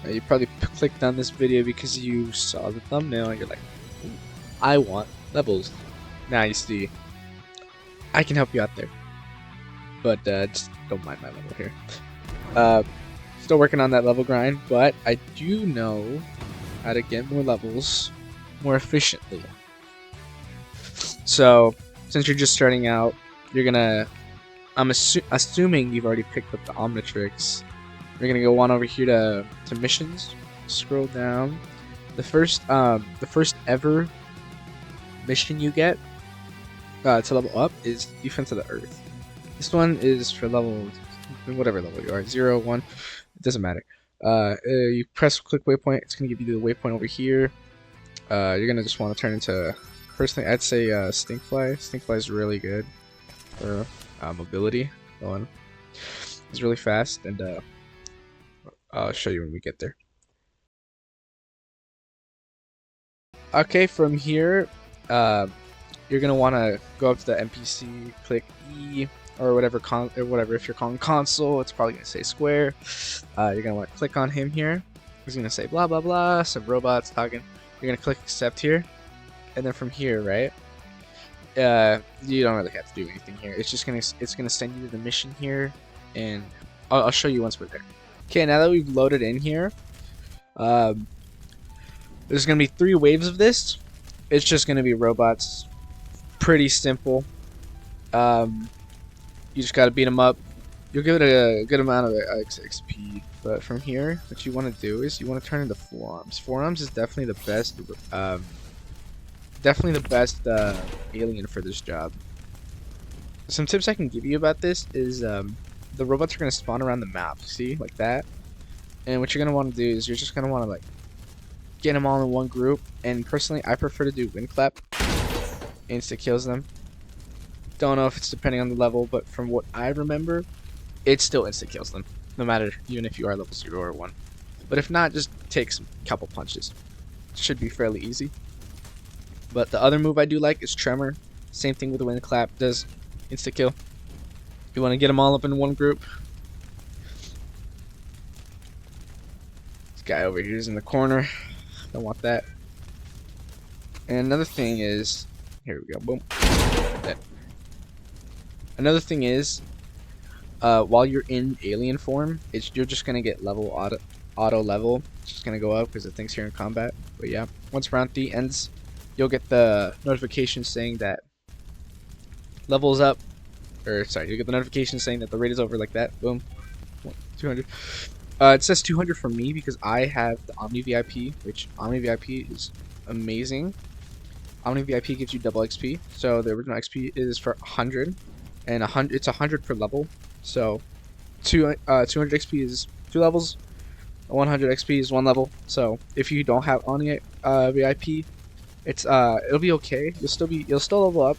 You probably clicked on this video because you saw the thumbnail and you're like, I want levels. Now you see, I can help you out there. But just don't mind my level here. Still working on that level grind, but I do know how to get more levels more efficiently. So, since you're just starting out, you're gonna, I'm assuming you've already picked up the Omni-X. We're gonna go on over here to missions. Scroll down. The first ever mission you get to level up is Defense of the Earth. This one is for level, whatever level you are, 0, 1, it doesn't matter. You press click waypoint, it's gonna give you the waypoint over here. You're gonna just want to turn into, personally, I'd say Stinkfly. Stinkfly is really good for mobility. Going, it's really fast, and I'll show you when we get there. Okay, from here, you're gonna want to go up to the NPC, click E or whatever if you're calling console, it's probably gonna say square. You're gonna want to click on him here. He's gonna say blah blah blah, some robots talking. You're gonna click accept here, and then from here, right? You don't really have to do anything here. It's gonna send you to the mission here, and I'll show you once we're there. Okay, now that we've loaded in here, there's gonna be 3 waves of this. It's just gonna be robots. Pretty simple. You just gotta beat them up. You'll give it a good amount of XP. But from here, what you want to do is you want to turn into forearms. Forearms is definitely the best. Alien for this job. Some tips I can give you about this is the robots are gonna spawn around the map. See, like that. And what you're gonna want to do is you're just gonna want to like get them all in one group. And personally, I prefer to do wind clap. Insta kills them. Don't know if it's depending on the level, but from what I remember, it still insta kills them, no matter, even if you are level 0 or 1. But if not, just take some couple punches. It should be fairly easy. But the other move I do like is Tremor. Same thing with the wind clap, does insta kill. You want to get them all up in one group. This guy over here is in the corner. Don't want that. And another thing is, here we go, boom. That. Another thing is, while you're in alien form, you're just gonna get level auto level. It's just gonna go up because it thinks you're in combat. But yeah, once round 3 ends, you'll get the notification saying that level's up. Or sorry, you get the notification saying that the raid is over, like that. Boom, 200. It says 200 for me because I have the Omni VIP, which Omni VIP is amazing. Omni VIP gives you double XP, so the original XP is for 100, and 100 it's 100 per level. So 200 XP is 2 levels, 100 XP is 1 level. So if you don't have Omni VIP, it'll be okay. You'll still level up,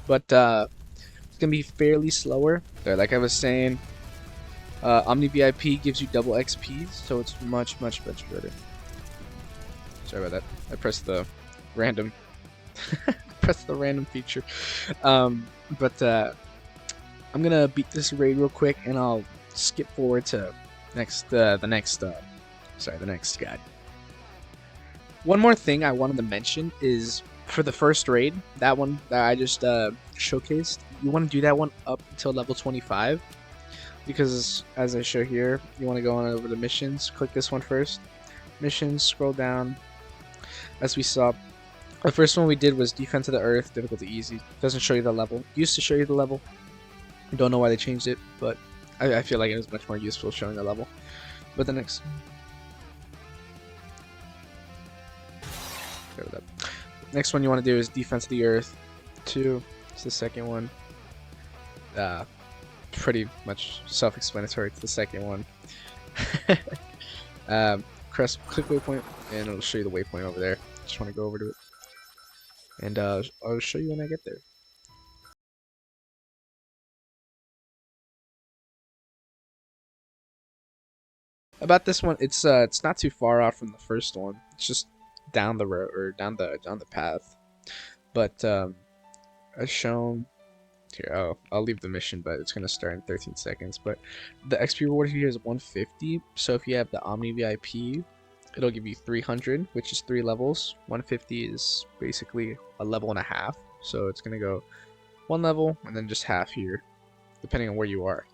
but it's gonna be fairly slower. So like I was saying, Omni VIP gives you double XP, so it's much better. Sorry about that. I pressed the random. Press the random feature. But I'm gonna beat this raid real quick, and I'll skip forward to the next guide. One more thing I wanted to mention is for the first raid, that one that I just showcased, you want to do that one up until level 25, because as I show here, you want to go on over to missions. Click this one first. Missions. Scroll down. As we saw, the first one we did was Defense of the Earth, difficulty easy. Doesn't show you the level. Used to show you the level. Don't know why they changed it, but I feel like it was much more useful showing the level. But the next one you want to do is Defense of the Earth 2. It's the second one. Pretty much self-explanatory. It's the second one. Click waypoint, and it'll show you the waypoint over there. Just want to go over to it. And I'll show you when I get there. About this one, it's not too far off from the first one. It's just down the road or down the path. But as shown, Here, I'll leave the mission, but it's gonna start in 13 seconds. But the XP reward here is 150. So if you have the Omni VIP, it'll give you 300, which is 3 levels. 150 is basically a level and a half. So it's gonna go 1 level and then just half here, depending on where you are.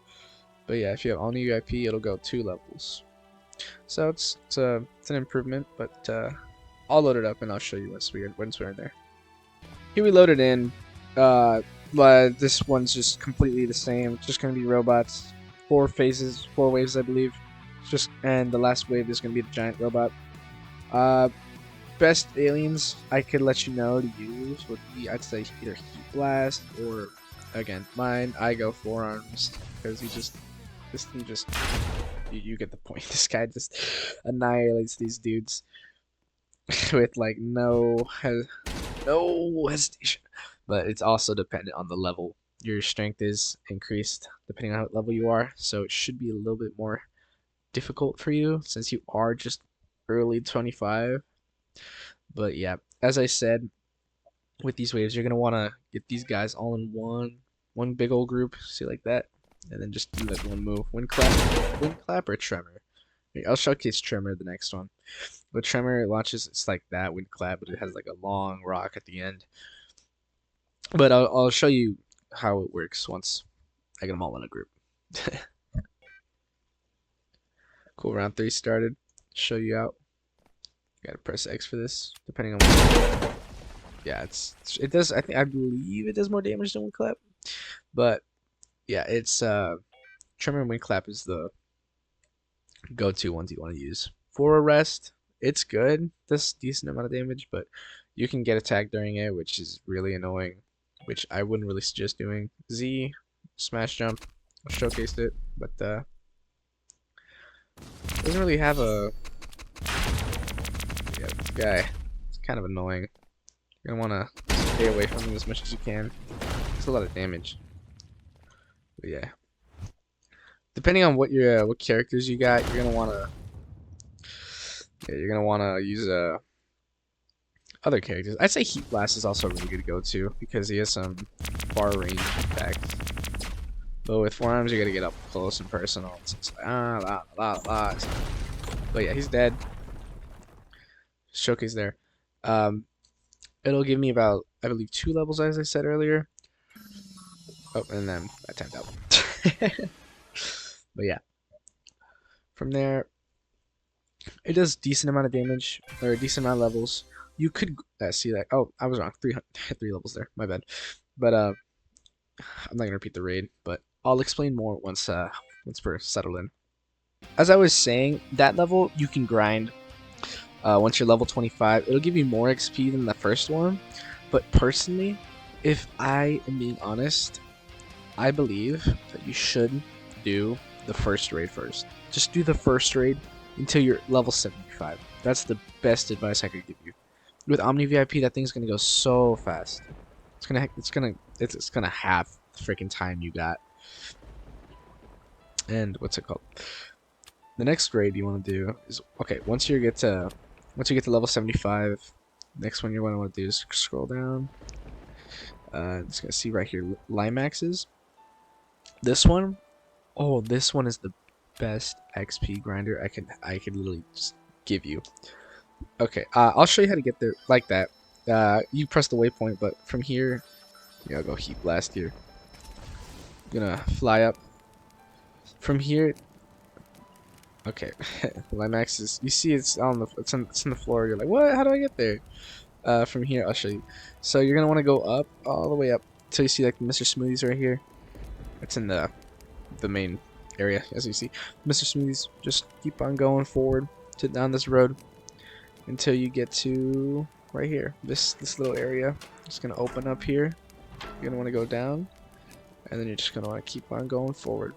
But yeah, if you have Omni VIP, it'll go 2 levels. So it's an improvement, but I'll load it up and I'll show you once we're in there. Here we loaded in. But this one's just completely the same. It's just gonna be robots, 4 phases, 4 waves, I believe. And the last wave is gonna be the giant robot. Best aliens I could let you know to use would be, I'd say, either Heat Blast or, again, mine. I go Forearms because you get the point. This guy just annihilates these dudes with like no hesitation. But it's also dependent on the level. Your strength is increased depending on what level you are, so it should be a little bit more difficult for you since you are just early 25. But yeah, as I said, with these waves, you're gonna want to get these guys all in one big old group, see, like that, and then just do like one move. Wind clap or tremor. I'll showcase tremor the next one. But tremor launches, it's like that wind clap, but it has like a long rock at the end. But I'll show you how it works once I get them all in a group. Cool, round 3 started. Show you out. You gotta press X for this, depending on what. Yeah, it does. I believe it does more damage than wind clap, but yeah, it's tremor and wind clap is the go-to ones you want to use. For arrest, it's good. Does decent amount of damage, but you can get attacked during it, which is really annoying, which I wouldn't really suggest doing. Z, smash jump, I showcased it, but doesn't really have a. Yeah, this guy, it's kind of annoying. You're gonna wanna stay away from him as much as you can. It's a lot of damage. But yeah, depending on what characters you got, you're gonna wanna use other characters. I'd say Heat Blast is also really good to go to because he has some far range effects. But with Forearms, you gotta get up close and personal. So it's like But yeah, he's dead. Showcase there. It'll give me about, I believe, 2 levels, as I said earlier. Oh, and then I timed out. But yeah, from there, it does decent amount of damage or a decent amount of levels. You could see that. Oh, I was wrong. 3 levels there. My bad. But I'm not gonna repeat the raid, but I'll explain more once we're settled in. As I was saying, that level you can grind. Once you're level 25, it'll give you more XP than the first one. But personally, if I am being honest, I believe that you should do the first raid first. Just do the first raid until you're level 75. That's the best advice I could give you. With Omni VIP, that thing's gonna go so fast. It's gonna half the freaking time you got. And what's it called? The next raid you want to do is, okay, once you get to level 75, next one you're going to want to do is scroll down. It's gonna see right here, Limaxes. This one, oh, this one is the best XP grinder I could literally just give you. Okay, I'll show you how to get there like that. You press the waypoint, but from here, I'll go Heat Blast here. I'm gonna fly up. From here, okay, Limax is. You see, it's on the floor. You're like, what? How do I get there? From here, I'll show you. So you're gonna want to go up, all the way up, till you see like Mr. Smoothies right here. It's in the main area, as you see. Mr. Smoothies. Just keep on going forward down this road until you get to right here. This little area. It's gonna open up here. You're gonna want to go down, and then you're just gonna want to keep on going forward.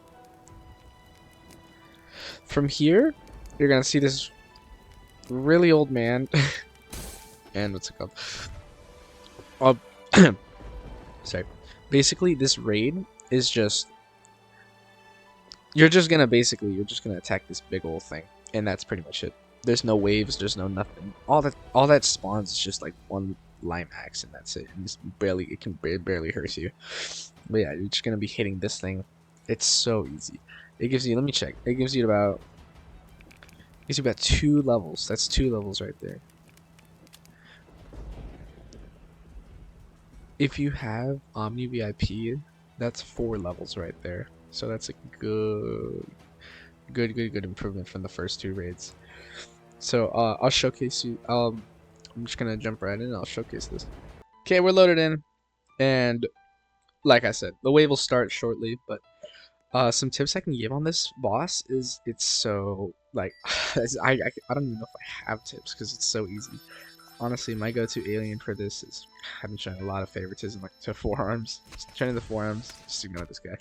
From here, you're gonna see this really old man, and what's it called? Oh, sorry. Basically, this raid is just you're just gonna attack this big old thing, and that's pretty much it. There's no waves. There's no nothing. All that spawns is just like one Limax, and that's it. And it can barely hurt you. But yeah, you're just gonna be hitting this thing. It's so easy. It gives you, let me check. It gives you about 2 levels. That's 2 levels right there. If you have Omni VIP, that's 4 levels right there. So that's a good improvement from the first 2 raids. So I'll showcase you. I'm just gonna jump right in. I'll showcase this. Okay, we're loaded in, and like I said, the wave will start shortly. But some tips I can give on this boss is it's so like I don't even know if I have tips because it's so easy. Honestly, my go-to alien for this is I've been showing a lot of favoritism like to forearms. Just turning the forearms. Just ignore this guy.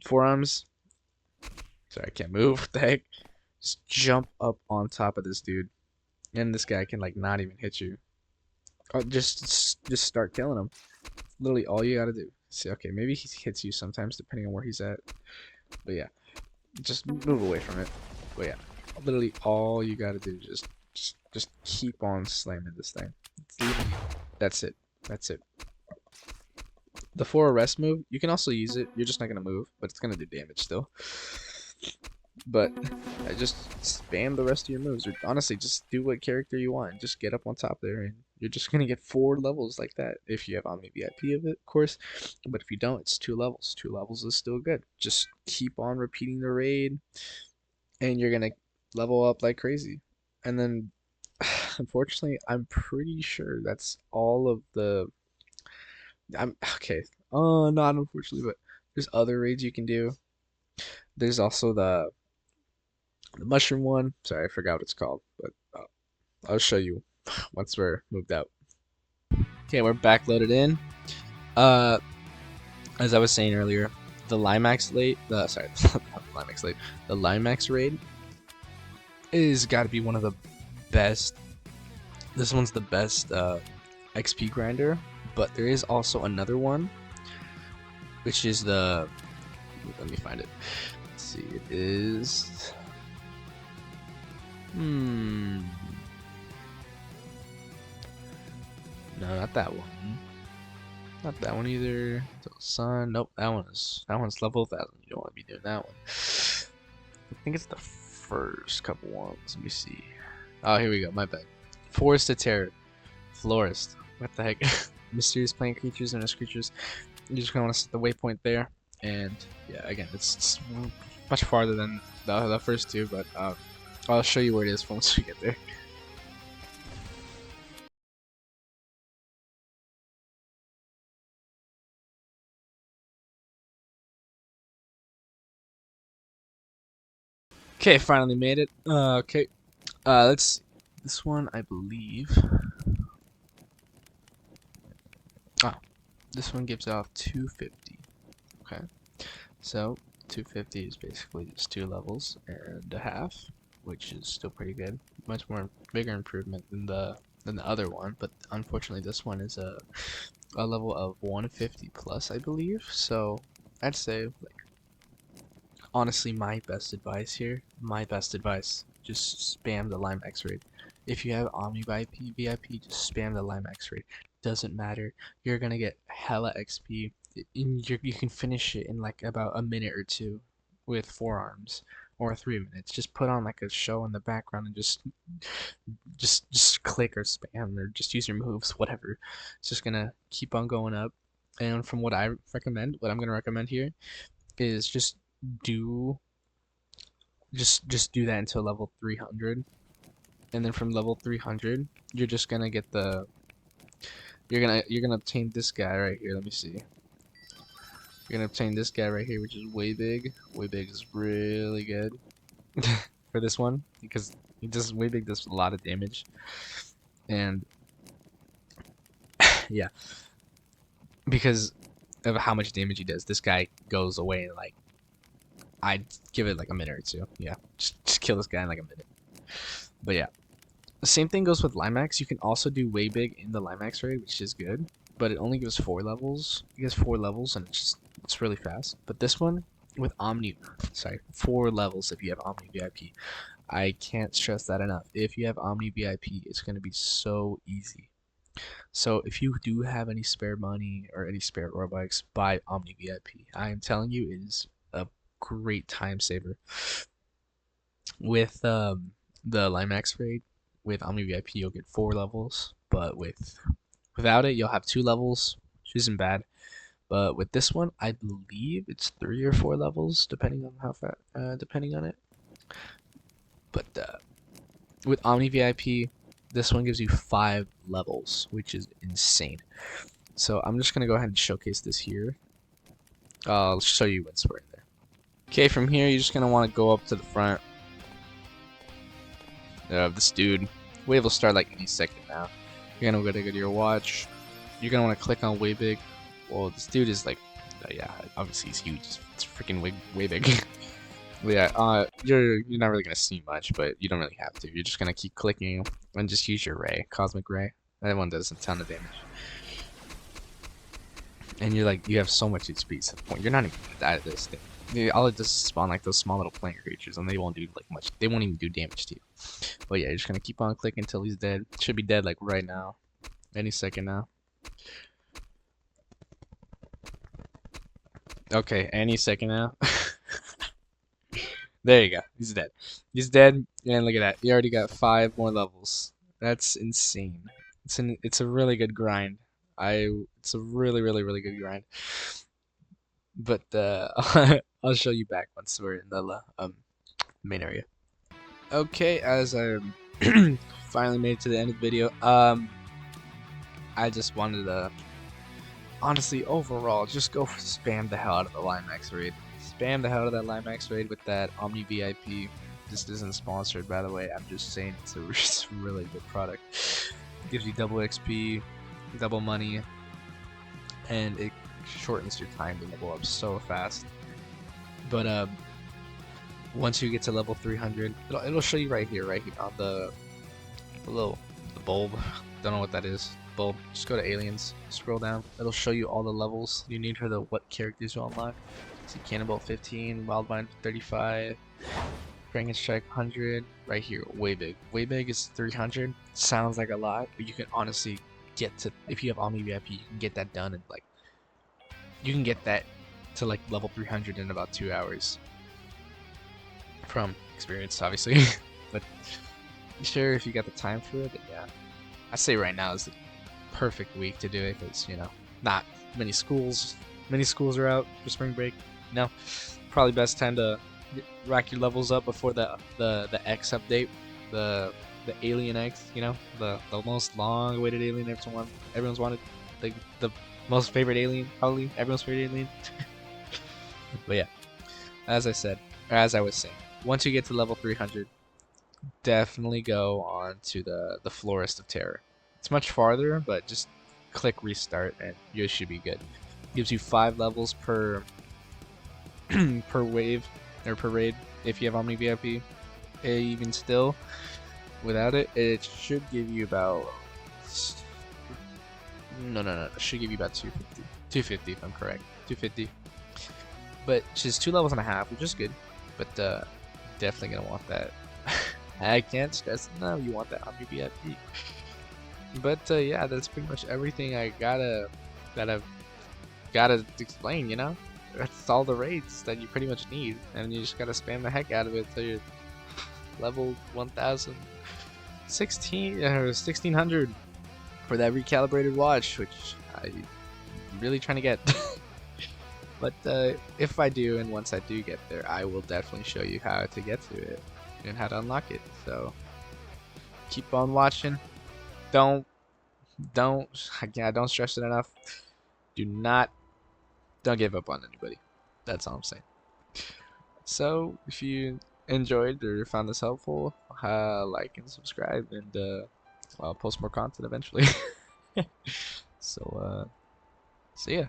Forearms. Sorry, I can't move. What the heck? Just jump up on top of this dude, and this guy can like not even hit you. Just start killing him. Literally all you gotta do. See, okay, maybe he hits you sometimes depending on where he's at. But yeah, just move away from it. But yeah, literally all you gotta do is just keep on slamming this thing. That's it. That's it. The 4 arrest move, you can also use it. You're just not gonna move, but it's gonna do damage still. But I just spam the rest of your moves, or honestly, just do what character you want. Just get up on top there, and you're just gonna get 4 levels like that if you have Omni VIP of it, of course. But if you don't, it's 2 levels. 2 levels is still good. Just keep on repeating the raid, and you're gonna level up like crazy. And then, unfortunately, I'm pretty sure that's all of the. I'm okay. Oh, not unfortunately, but there's other raids you can do. There's also the mushroom one. Sorry, I forgot what it's called, but I'll show you once we're moved out. Okay, we're back loaded in. Uh, as I was saying earlier, the Limax late, sorry, not the Limax late, the Limax raid is got to be one of the best. This one's the best XP grinder, but there is also another one, which is the. Let me find it. Let's see, it is. No, not that one. Not that one either. Sun. Nope, one's level 1000. You don't want to be doing that one. I think it's the first couple ones. Let me see. Oh, here we go. My bad. Forest of Terror. Florist. What the heck? Mysterious plant creatures and creatures. You just gonna want to set the waypoint there. And yeah, again, it's much farther than the first 2, but I'll show you where it is once we get there. Okay, finally made it. Okay, let's see. This one, I believe. Oh, this one gives out 250. Okay, so 250 is basically just 2 levels and a half, which is still pretty good. Much more bigger improvement than the other one, but unfortunately this one is a level of 150 plus, I believe. So I'd say, like, honestly, my best advice, just spam the Limax raid. If you have Omni VIP, just spam the Limax raid. Doesn't matter. You're gonna get hella XP. You can finish it in like about a minute or 2 with forearms, or 3 minutes. Just put on like a show in the background and just click or spam or just use your moves, whatever. It's just gonna keep on going up. And from what what I'm gonna recommend here is do just do that until level 300, and then from level 300 you're just gonna get the you're gonna obtain this guy right here. Let me see. You're gonna obtain this guy right here, which is way big. Way big is really good for this one because way big does a lot of damage. And yeah, because of how much damage he does, this guy goes away in like, I'd give it like a minute or 2. Yeah, just kill this guy in like a minute. But yeah, the same thing goes with Limax. You can also do way big in the Limax raid, which is good, but it only gives 4 levels. It gives 4 levels, and it's really fast. But this one with 4 levels if you have Omni VIP. I can't stress that enough. If you have Omni VIP, it's gonna be so easy. So if you do have any spare money or any spare Robux, buy Omni VIP. I am telling you, it is a great time saver. With the Limax raid, with Omni VIP, you'll get 4 levels, but without it, you'll have 2 levels, which isn't bad. But with this one, I believe it's 3 or 4 levels, depending on depending on it. But with Omni VIP, this one gives you 5 levels, which is insane. So I'm just gonna go ahead and showcase this here. I'll show you what's right there. Okay, from here you're just gonna want to go up to the front of this dude. Wave will start like any second now. You're gonna go to your watch. You're gonna want to click on way big. Well, this dude is like, yeah, obviously he's huge. It's freaking way big. Yeah, you're not really gonna see much, but you don't really have to. You're just gonna keep clicking and just use your ray, cosmic ray. That one does a ton of damage. And you have so much HP to the point you're not even gonna die to this thing. All it does is spawn like those small little plant creatures, and they won't do like much. They won't even do damage to you. But yeah, you're just gonna keep on clicking until he's dead. Should be dead like right now, any second now. Okay, any second now. There you go. He's dead. He's dead, and look at that. He already got 5 more levels. That's insane. It's a really good grind. It's a really good grind. But I'll show you back once we're in the main area. Okay, as I finally made it to the end of the video, I just wanted to honestly overall just go spam the hell out of the Limax raid. Spam the hell out of that Limax raid with that Omni VIP. This isn't sponsored, by the way. I'm just saying it's a really good product. It gives you double XP, double money, and it shortens your time to level up so fast. But once you get to level 300, it'll show you right here on the bulb. Don't know what that is. Bulb. Just go to aliens. Scroll down. It'll show you all the levels you need for what characters you unlock. See, Cannonball 15, Wildvine 35, Frankenstrike 100. Right here, way big. Way big is 300. Sounds like a lot, but you can honestly get to, if you have Omni VIP, you can get that done in like, you can get that to like level 300 in about 2 hours. From experience, obviously. But sure, if you got the time for it, then yeah. I say right now is the perfect week to do it because, you know, not many schools are out for spring break. You know, probably best time to rack your levels up before the X update, the Alien X. You know, the most long-awaited alien everyone's wanted, the most favorite alien, probably everyone's favorite alien. But yeah, as I was saying, once you get to level 300, definitely go on to the Florist of Terror. It's much farther, but just click restart and you should be good. Gives you 5 levels per per wave or per raid if you have Omni VIP. Even still, without it, it should give you about it should give you about 250 if I'm correct. 250. But just 2.5 levels, which is good. But definitely gonna want that. I can't stress enough. You want that Omni VIP. But yeah, that's pretty much everything I've gotta explain. You know, that's all the raids that you pretty much need, and you just gotta spam the heck out of it till you're level 1016 or 1600 for that recalibrated watch, which I'm really trying to get. But if I do, and once I do get there, I will definitely show you how to get to it and how to unlock it. So keep on watching. Don't stress it enough. Don't give up on anybody. That's all I'm saying. So if you enjoyed or found this helpful, like and subscribe, and I'll post more content eventually. So yeah.